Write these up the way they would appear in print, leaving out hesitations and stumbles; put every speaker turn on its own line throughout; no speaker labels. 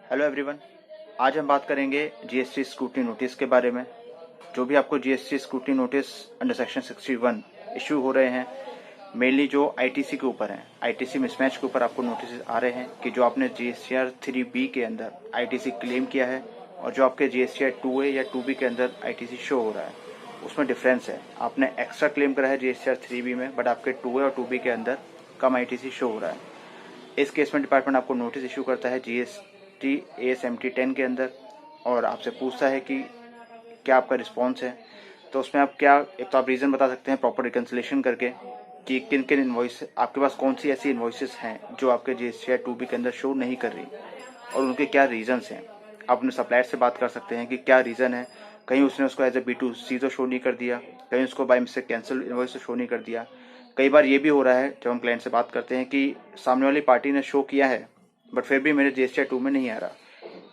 Hello everyone. आज हम बात करेंगे जीएसटी स्क्रूटनी नोटिस के बारे में। जो भी आपको GST scrutiny notice under section 61 issue हो रहे हैं, मेनली जो आईटीसी के ऊपर हैं, आईटीसी मिसमैच के ऊपर आपको नोटिस आ रहे हैं कि जो आपने जीएसटीआर 3B के अंदर आईटीसी क्लेम किया है और जो आपके जीएसटीआर 2A या 2B के अंदर आईटीसी शो हो रहा है, उसमें डिफरेंस है। आपने एक्स्ट्रा क्लेम करा है जीएसटीआर 3B में, बट आपके 2A और 2B के अंदर कम आईटीसी शो हो रहा है। इस केस में डिपार्टमेंट आपको नोटिस इशू करता है जीएसटी AS-MT 10 के अंदर और आपसे पूछता है कि क्या आपका रिस्पॉन्स है। तो उसमें आप क्या, एक तो आप रीज़न बता सकते हैं प्रॉपर रिकन्सिलेशन करके कि किन किन इन्वॉइस आपके पास, कौन सी ऐसी इन्वॉइसेस हैं जो आपके जीएसटीआर 2B के अंदर शो नहीं कर रही और उनके क्या रीज़न्स हैं। आप अपने सप्लायर से बात कर सकते हैं कि क्या रीज़न है। कहीं उसने उसको एज ए B2C तो शो नहीं कर दिया, कहीं उसको बाय मिस्टेक कैंसिल इन्वॉइस तो शो नहीं कर दिया। कई बार ये भी हो रहा है जब हम क्लाइंट से बात करते हैं कि सामने वाली पार्टी ने शो किया है बट फिर भी मेरे जीएसटीआर 2 में नहीं आ रहा।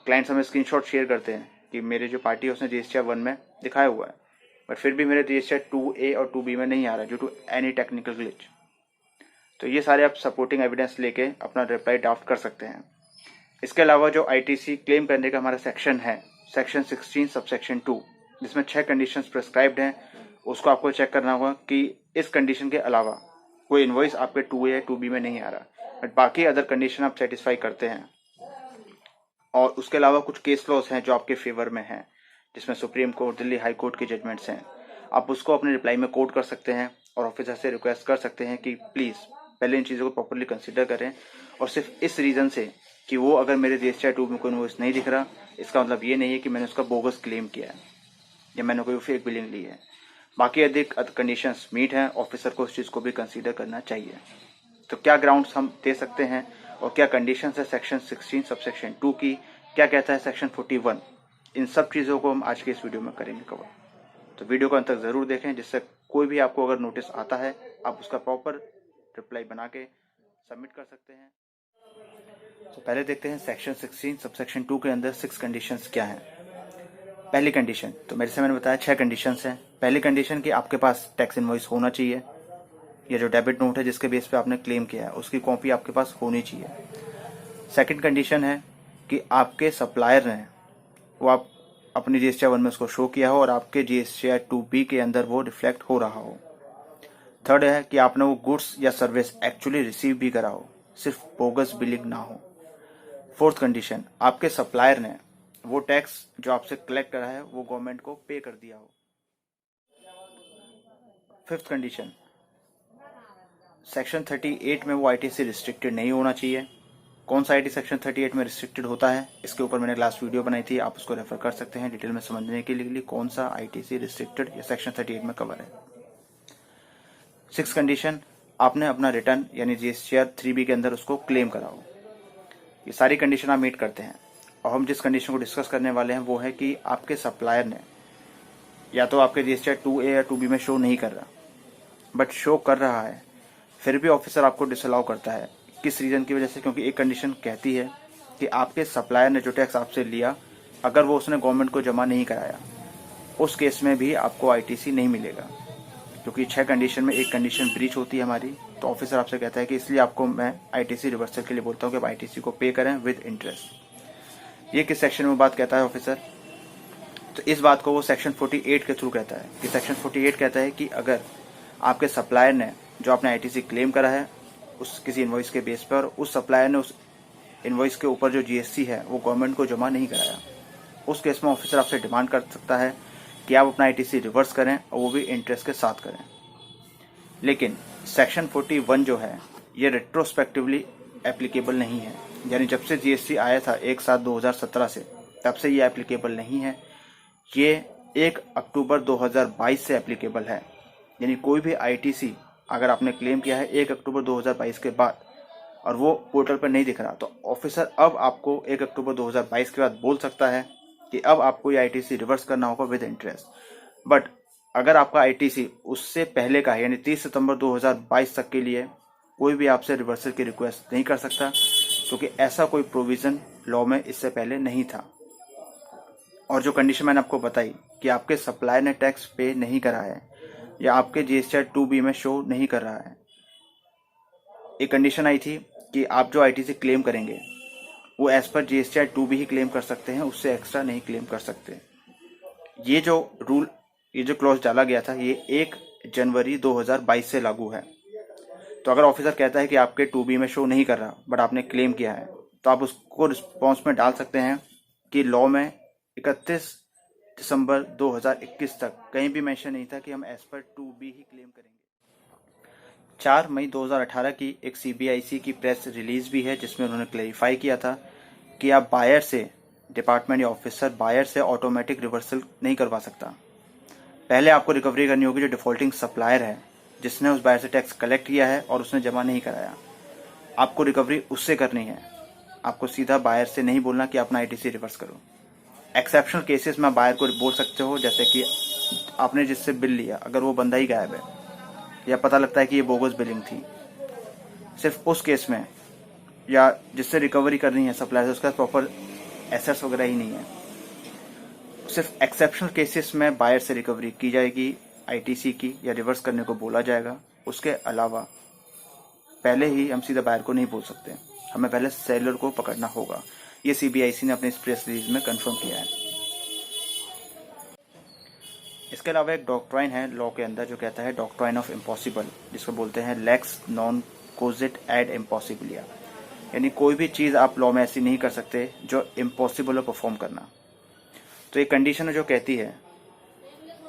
क्लाइंट्स हमें स्क्रीनशॉट शेयर करते हैं कि मेरे जो पार्टी है उसने जीएसटीआर 1 में दिखाया हुआ है बट फिर भी मेरे जीएसटीआर 2A और 2B में नहीं आ रहा due to any technical glitch. तो ये सारे आप सपोर्टिंग एविडेंस लेके अपना रिप्लाई ड्राफ्ट कर सकते हैं। इसके अलावा जो आईटीसी क्लेम करने का हमारा सेक्शन है, सेक्शन 16 सबसेक्शन 2, जिसमें 6 कंडीशंस प्रिस्क्राइब्ड हैं, उसको आपको चेक करना होगा कि इस कंडीशन के अलावा कोई इन्वॉइस आपके 2A या 2B में नहीं आ रहा बट बाकी अदर कंडीशन आप सेटिस्फाई करते हैं। और उसके अलावा कुछ केस लॉस हैं जो आपके फेवर में हैं, जिसमें supreme court, Delhi high court के जजमेंट्स हैं। आप उसको अपने रिप्लाई में कोट कर सकते हैं और ऑफिसर से रिक्वेस्ट कर सकते हैं कि प्लीज़ पहले इन चीज़ों को प्रॉपरली कंसिडर करें। और सिर्फ इस रीज़न से कि वो अगर मेरे जीएसटीआर 2 में कोई इन्वॉइस नहीं दिख रहा, इसका मतलब ये नहीं है कि मैंने उसका बोगस क्लेम किया है या मैंने कोई फेक बिलिंग ली है। बाकी अधिक कंडीशंस मीट हैं, ऑफिसर को उस चीज़ को भी कंसीडर करना चाहिए। तो क्या ग्राउंड्स हम दे सकते हैं और क्या कंडीशंस है सेक्शन 16 सबसेक्शन 2 की, क्या कहता है सेक्शन 41, इन सब चीज़ों को हम आज के इस वीडियो में करेंगे कवर। तो वीडियो को अंत तक ज़रूर देखें, जिससे कोई भी आपको अगर नोटिस आता है आप उसका प्रॉपर रिप्लाई बना के सबमिट कर सकते हैं। तो पहले देखते हैं सेक्शन 16 सबसेक्शन 2 के अंदर 6 कंडीशंस क्या हैं। पहली कंडीशन, तो मेरे से मैंने बताया 6 कंडीशंस हैं। पहली कंडीशन कि आपके पास टैक्स इनवॉइस होना चाहिए, या जो डेबिट नोट है जिसके बेस पे आपने क्लेम किया है उसकी कॉपी आपके पास होनी चाहिए। सेकंड कंडीशन है कि आपके सप्लायर ने वो आप अपनी जीएसटीआर 1 में उसको शो किया हो और आपके जीएसटीआर 2B के अंदर वो रिफ्लेक्ट हो रहा हो। थर्ड है कि आपने वो गुड्स या सर्विस एक्चुअली रिसीव भी करा हो, सिर्फ बोगस बिलिंग ना हो। फोर्थ कंडीशन, आपके सप्लायर ने वो टैक्स जो आपसे कलेक्ट करा है वो गवर्नमेंट को पे कर दिया हो। फिफ्थ कंडीशन, सेक्शन 38 में वो आईटीसी रिस्ट्रिक्टेड नहीं होना चाहिए। कौन सा आईटी सेक्शन 38 में रिस्ट्रिक्टेड होता है, इसके ऊपर मैंने लास्ट वीडियो बनाई थी, आप उसको रेफर कर सकते हैं डिटेल में समझने के लिए कौन सा आईटीसी रिस्ट्रिक्टेड या सेक्शन 38 में कवर है। सिक्स कंडीशन, आपने अपना रिटर्न यानी जीएसटीआर 3B के अंदर उसको क्लेम करा हो। ये सारी कंडीशन आप मीट करते हैं और हम जिस कंडीशन को डिस्कस करने वाले हैं वो है कि आपके सप्लायर ने या तो आपके जीएसटीआर 2A या 2B में शो नहीं कर रहा बट शो कर रहा है, फिर भी ऑफिसर आपको डिसअलाउ करता है। किस रीजन की वजह से? क्योंकि एक कंडीशन कहती है कि आपके सप्लायर ने जो टैक्स आपसे लिया अगर वो उसने गवर्नमेंट को जमा नहीं कराया, उस केस में भी आपको आईटीसी नहीं मिलेगा। क्योंकि 6 कंडीशन में एक कंडीशन ब्रीच होती है हमारी, तो ऑफिसर आपसे कहता है कि इसलिए आपको मैं आईटीसी रिवर्सल के लिए बोलता हूँ कि आप आईटीसी को पे करें विद इंटरेस्ट। ये किस सेक्शन में बात कहता है ऑफिसर? तो इस बात को वो सेक्शन 48 के थ्रू कहता है कि सेक्शन 48 कहता है कि अगर आपके सप्लायर ने जो आपने आईटीसी क्लेम करा है उस किसी इनवॉइस के बेस पर, उस सप्लायर ने उस इनवॉइस के ऊपर जो जीएसटी है वो गवर्नमेंट को जमा नहीं कराया, उस केस में ऑफिसर आपसे डिमांड कर सकता है कि आप अपना आईटीसी रिवर्स करें और वो भी इंटरेस्ट के साथ करें। लेकिन सेक्शन 41 जो है ये रेट्रोस्पेक्टिवली एप्लीकेबल नहीं है, यानी जब से जीएसटी आया था 1/7/2017 से, तब से ये एप्लीकेबल नहीं है। ये 1 अक्टूबर 2022 से एप्लीकेबल है। यानी कोई भी आईटीसी अगर आपने क्लेम किया है 1 अक्टूबर 2022 के बाद और वो पोर्टल पर नहीं दिख रहा, तो ऑफिसर अब आपको 1 अक्टूबर 2022 के बाद बोल सकता है कि अब आपको ये आईटीसी रिवर्स करना होगा विद इंटरेस्ट। बट अगर आपका आईटीसी उससे पहले का है, यानी 30 सितंबर 2022 तक के लिए, कोई भी आपसे रिवर्सल की रिक्वेस्ट नहीं कर सकता, क्योंकि ऐसा कोई प्रोविज़न लॉ में इससे पहले नहीं था। और जो कंडीशन मैंने आपको बताई कि आपके सप्लायर ने टैक्स पे नहीं करा है या आपके जीएसटीआर 2B में शो नहीं कर रहा है, एक कंडीशन आई थी कि आप जो आईटीसी क्लेम करेंगे वो एज पर GSTR 2 भी ही क्लेम कर सकते हैं, उससे एक्स्ट्रा नहीं क्लेम कर सकते। ये जो क्लॉज डाला गया था ये 1 जनवरी 2022 से लागू है। तो अगर ऑफिसर कहता है कि आपके 2B में शो नहीं कर रहा बट आपने क्लेम किया है, तो आप उसको रिस्पॉन्स में डाल सकते हैं कि लॉ में 31 दिसंबर 2021 तक कहीं भी मेंशन नहीं था कि हम एज पर 2B ही क्लेम करेंगे। 4 मई 2018 की एक CBIC की प्रेस रिलीज भी है जिसमें उन्होंने क्लेरिफाई किया था कि आप बायर से, डिपार्टमेंट या ऑफिसर बायर से ऑटोमेटिक रिवर्सल नहीं करवा सकता। पहले आपको रिकवरी करनी होगी जो डिफॉल्टिंग सप्लायर है, जिसने उस बायर से टैक्स कलेक्ट किया है और उसने जमा नहीं कराया। आपको रिकवरी उससे करनी है, आपको सीधा बायर से नहीं बोलना कि अपना ITC रिवर्स करो। एक्सेप्शनल केसेस में बायर को बोल सकते हो, जैसे कि आपने जिससे बिल लिया अगर वो बंदा ही गायब है या पता लगता है कि ये बोगस बिलिंग थी, सिर्फ उस केस में, या जिससे रिकवरी करनी है सप्लायर से उसका प्रॉपर एसेट्स वगैरह ही नहीं है, सिर्फ एक्सेप्शनल केसेस में बायर से रिकवरी की जाएगी ITC की या रिवर्स करने को बोला जाएगा। उसके अलावा पहले ही हम सीधा बायर को नहीं बोल सकते, हमें पहले सेलर को पकड़ना होगा। ये CBIC ने अपनी प्रेस रिलीज में कंफर्म किया है। इसके अलावा एक डॉक्ट्राइन है लॉ के अंदर जो कहता है डॉक्ट्राइन ऑफ इम्पॉसिबल, जिसको बोलते हैं लेक्स नॉन कोजिट एड इम्पॉसिबिलिया, यानी कोई भी चीज़ आप लॉ में ऐसी नहीं कर सकते जो इम्पॉसिबल है परफॉर्म करना। तो एक कंडीशन है जो कहती है,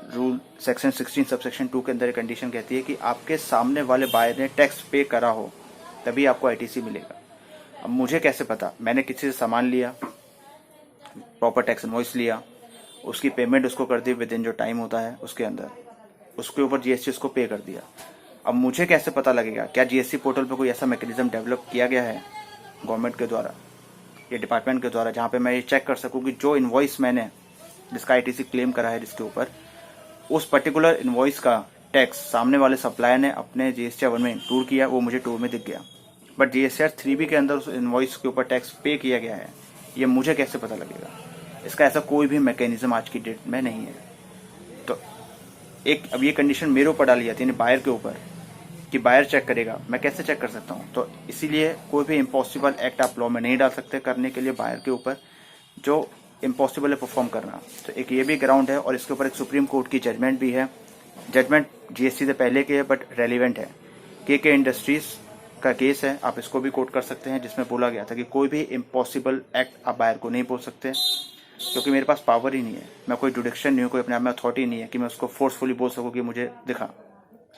रूल सेक्शन 16 सबसेक्शन 2 के अंदर एक कंडीशन कहती है कि आपके सामने वाले बायर ने टैक्स पे करा हो तभी आपको ITC मिलेगा। अब मुझे कैसे पता? मैंने किसी से सामान लिया, प्रॉपर टैक्स इनवॉइस लिया, उसकी पेमेंट उसको कर दी विद इन जो टाइम होता है उसके अंदर, उसके ऊपर GST उसको पे कर दिया। अब मुझे कैसे पता लगेगा? क्या GST पोर्टल पर कोई ऐसा मैकेनिज्म डेवलप किया गया है गवर्नमेंट के द्वारा या डिपार्टमेंट के द्वारा जहाँ पे मैं ये चेक कर सकूँ कि जो इनवॉइस मैंने जिसका ITC क्लेम करा है जिसके ऊपर, उस पर्टिकुलर इनवॉइस का टैक्स सामने वाले सप्लायर ने अपने GSTR 1 में इंक्लूड किया, वो मुझे 2 में दिख गया, बट GSTR 3B के अंदर उस इनवॉइस के ऊपर टैक्स पे किया गया है, ये मुझे कैसे पता लगेगा? इसका ऐसा कोई भी मैकेनिज्म आज की डेट में नहीं है। तो अब ये कंडीशन मेरे ऊपर डाली जाती है, यानी बायर के ऊपर, कि बायर चेक करेगा, मैं कैसे चेक कर सकता हूँ? तो इसीलिए कोई भी इम्पॉसिबल एक्ट आप लॉ में नहीं डाल सकते करने के लिए बायर के ऊपर जो इम्पॉसिबल है परफॉर्म करना। तो एक ये भी ग्राउंड है और इसके ऊपर एक सुप्रीम कोर्ट की जजमेंट भी है। जजमेंट GST से पहले की है बट रेलिवेंट है। KK इंडस्ट्रीज का केस है, आप इसको भी कोट कर सकते हैं, जिसमें बोला गया था कि कोई भी इम्पॉसिबल एक्ट आप बायर को नहीं बोल सकते क्योंकि मेरे पास पावर ही नहीं है, मैं कोई जुडिक्शन नहीं हूँ, कोई अपने आप में अथॉरिटी नहीं है कि मैं उसको फोर्सफुली बोल सकूँ कि मुझे दिखा।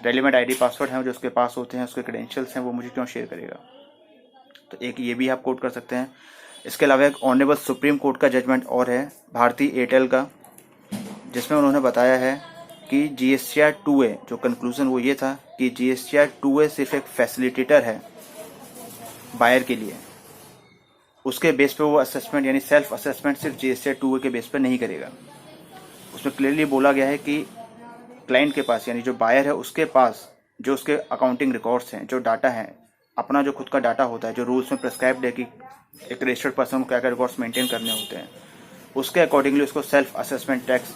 रेलिवेंट ID पासवर्ड हैं जो उसके पास होते हैं, उसके क्रेडेंशियल्स हैं, वो मुझे क्यों शेयर करेगा? तो एक ये भी आप कोट कर सकते हैं। इसके अलावा एक ऑनरेबल सुप्रीम कोर्ट का जजमेंट और है भारती एयरटेल का, जिसमें उन्होंने बताया है कि GSTR 2A जो कंक्लूजन वो ये था कि GSTR 2A सिर्फ एक फैसिलिटेटर है बायर के लिए, उसके बेस पे वो असेसमेंट यानी सेल्फ असेसमेंट सिर्फ GSTR 2A के बेस पे नहीं करेगा। उसमें क्लियरली बोला गया है कि क्लाइंट के पास यानी जो बायर है उसके पास जो उसके अकाउंटिंग रिकॉर्ड्स हैं, जो डाटा है, अपना जो खुद का डाटा होता है, जो रूल्स में प्रिस्क्राइब्ड है कि एक रजिस्टर्ड पर्सन को क्या क्या रिकॉर्ड्स मेंटेन करने होते हैं, उसके अकॉर्डिंगली उसको सेल्फ असेसमेंट टैक्स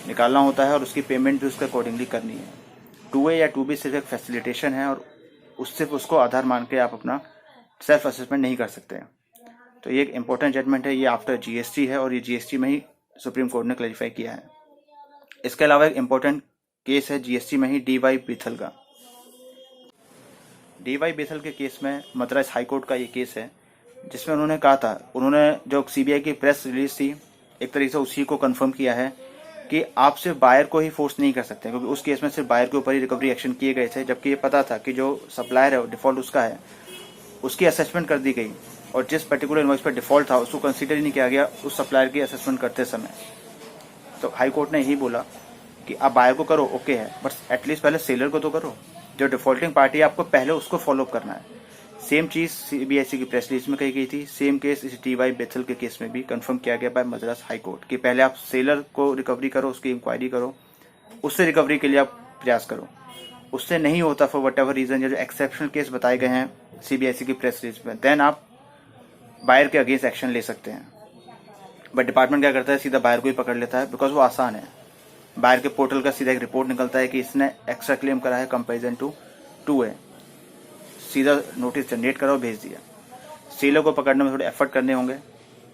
निकालना होता है और उसकी पेमेंट भी उसके अकॉर्डिंगली करनी है। 2A या 2B सिर्फ एक फैसिलिटेशन है और उसको आधार मान के आप अपना सेल्फ असेसमेंट नहीं कर सकते हैं। तो ये एक इम्पोर्टेंट जजमेंट है, ये आफ्टर GST है और ये GST में ही सुप्रीम कोर्ट ने क्लैरिफाई किया है। इसके अलावा एक इम्पोर्टेंट केस है GST में ही DY बिथल का। DY बिथल के केस में मद्रास हाई कोर्ट का ये केस है, जिसमें उन्होंने कहा था, उन्होंने जो CBI की प्रेस रिलीज थी एक तरीके से उसी को कंफर्म किया है कि आप सिर्फ बायर को ही फोर्स नहीं कर सकते, क्योंकि उस केस में सिर्फ बायर के ऊपर ही रिकवरी एक्शन किए गए थे, जबकि ये पता था कि जो सप्लायर है डिफॉल्ट उसका है, उसकी असेसमेंट कर दी गई और जिस पर्टिकुलर इनवॉइस पर डिफॉल्ट था उसको कंसीडर ही नहीं किया गया उस सप्लायर की असेसमेंट करते समय। तो हाई कोर्ट ने यही बोला कि आप बायर को करो ओके है, बट एटलीस्ट पहले सेलर को तो करो, जो डिफॉल्टिंग पार्टी है आपको पहले उसको फॉलो अप करना है। सेम चीज CBIC की प्रेस रिलीज में कही गई थी, सेम केस इस DY बिथल के केस में भी कंफर्म किया गया बाय मद्रास हाई कोर्ट कि पहले आप सेलर को रिकवरी करो, उसकी इंक्वायरी करो, उससे रिकवरी के लिए आप प्रयास करो। उससे नहीं होता फॉर वट एवर रीजन, या जो एक्सेप्शनल केस बताए गए हैं CBIC की प्रेस रिलीज में, देन आप बायर के अगेंस्ट एक्शन ले सकते हैं। बट डिपार्टमेंट क्या करता है, सीधा बायर को ही पकड़ लेता है, बिकॉज वो आसान है। बायर के पोर्टल का सीधा एक रिपोर्ट निकलता है कि इसने एक्स्ट्रा क्लेम करा है कंपेरिजन टू 2A, सीधा नोटिस जनरेट करा और भेज दिया। सेलर को पकड़ने में थोड़े एफर्ट करने होंगे,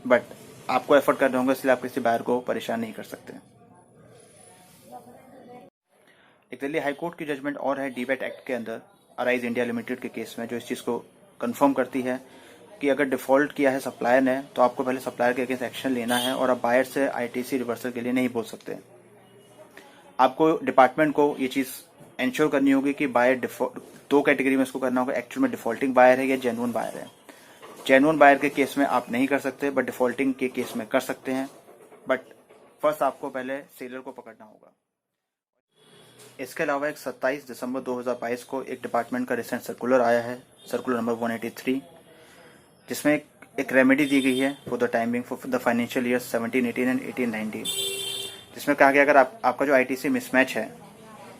बट आपको एफर्ट करने होंगे, इसलिए आप किसी बायर को परेशान नहीं कर सकते। एक दिल्ली हाईकोर्ट की जजमेंट और है डीबैट एक्ट के अंदर अराइज इंडिया लिमिटेड के केस में, जो इस चीज़ को कंफर्म करती है कि अगर डिफॉल्ट किया है सप्लायर ने तो आपको पहले सप्लायर के अगेंस्ट एक्शन लेना है और आप बायर से आईटीसी रिवर्सल के लिए नहीं बोल सकते। आपको डिपार्टमेंट को ये चीज़ इंश्योर करनी होगी कि बायर दो कैटेगरी में इसको करना होगा, एक्चुअल में डिफॉल्टिंग बायर है या जेन्युइन बायर है। जेन्युइन बायर के केस में आप नहीं कर सकते, बट डिफॉल्टिंग के केस में कर सकते हैं। बट फर्स्ट आपको पहले सेलर को पकड़ना होगा। इसके अलावा एक 27 दिसंबर 2022 को एक डिपार्टमेंट का रिसेंट सर्कुलर आया है, सर्कुलर नंबर 183, जिसमें एक रेमेडी दी गई है for the timing for the financial year 17-18 and 18-19, जिसमें कहा गया अगर आपका जो आईटीसी मिसमैच है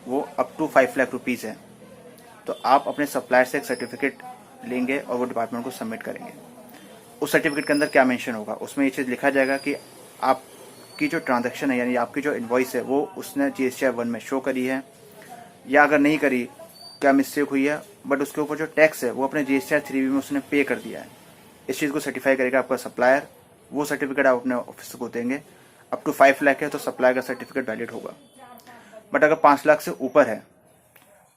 वो अप टू 5 लाख रुपीज़ है तो आप अपने सप्लायर से एक सर्टिफिकेट लेंगे और वो डिपार्टमेंट को सबमिट करेंगे। उस सर्टिफिकेट के अंदर क्या मेंशन होगा, उसमें ये चीज़ लिखा जाएगा कि आपकी जो ट्रांजैक्शन है यानी आपकी जो इनवॉइस है वो उसने GSTR 1 में शो करी है, या अगर नहीं करी क्या मिस्टेक हुई है, बट उसके ऊपर जो टैक्स है वो अपने GSTR 3B में उसने पे कर दिया है। इस चीज़ को सर्टिफाई करेगा आपका सप्लायर, वो सर्टिफिकेट आप अपने ऑफिस को देंगे। अप टू 5 लाख है तो सप्लायर का सर्टिफिकेट वैलिड होगा, बट अगर 5 लाख से ऊपर है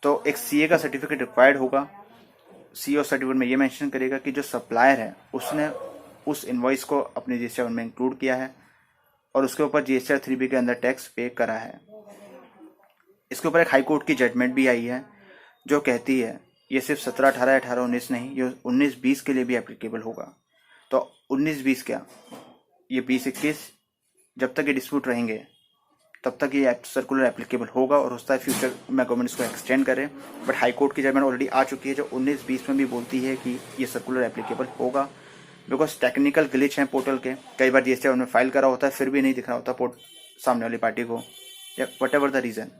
तो एक CA का सर्टिफिकेट रिक्वायर्ड होगा। CA सर्टिफिकेट में ये मेंशन करेगा कि जो सप्लायर है उसने उस इनवॉइस को अपने GSTR 1 में इंक्लूड किया है और उसके ऊपर GSTR 3B के अंदर टैक्स पे करा है। इसके ऊपर एक हाई कोर्ट की जजमेंट भी आई है जो कहती है ये सिर्फ 17-18, 18-19 नहीं, ये 19-20 के लिए भी एप्लीकेबल होगा। तो 19-20 क्या, ये 20-21 जब तक ये डिस्प्यूट रहेंगे तब तक ये सर्कुलर एप्लीकेबल होगा और होता है फ्यूचर में गवर्नमेंट इसको एक्सटेंड करे। बट हाई कोर्ट की जजमेंट ऑलरेडी आ चुकी है जो 19-20 में भी बोलती है कि ये सर्कुलर एप्लीकेबल होगा, बिकॉज टेक्निकल ग्लिच है पोर्टल के। कई बार GSTR में फाइल करा होता है फिर भी नहीं दिख रहा होता सामने वाली पार्टी को, या वट एवर द रीज़न।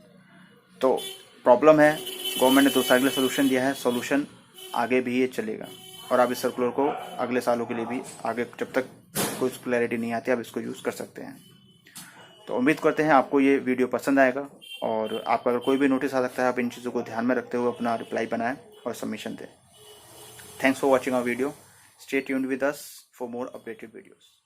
तो प्रॉब्लम है, गवर्नमेंट ने 2 साल के लिए सोल्यूशन दिया है, सोल्यूशन आगे भी ये चलेगा और आप इस सर्कुलर को अगले सालों के लिए भी आगे जब तक कोई क्लैरिटी नहीं आती आप इसको यूज़ कर सकते हैं। तो उम्मीद करते हैं आपको ये वीडियो पसंद आएगा और आपका अगर कोई भी नोटिस आ सकता है आप इन चीज़ों को ध्यान में रखते हुए अपना रिप्लाई बनाएं और सबमिशन दें। Thanks for watching our video. Stay tuned with us for more updated videos.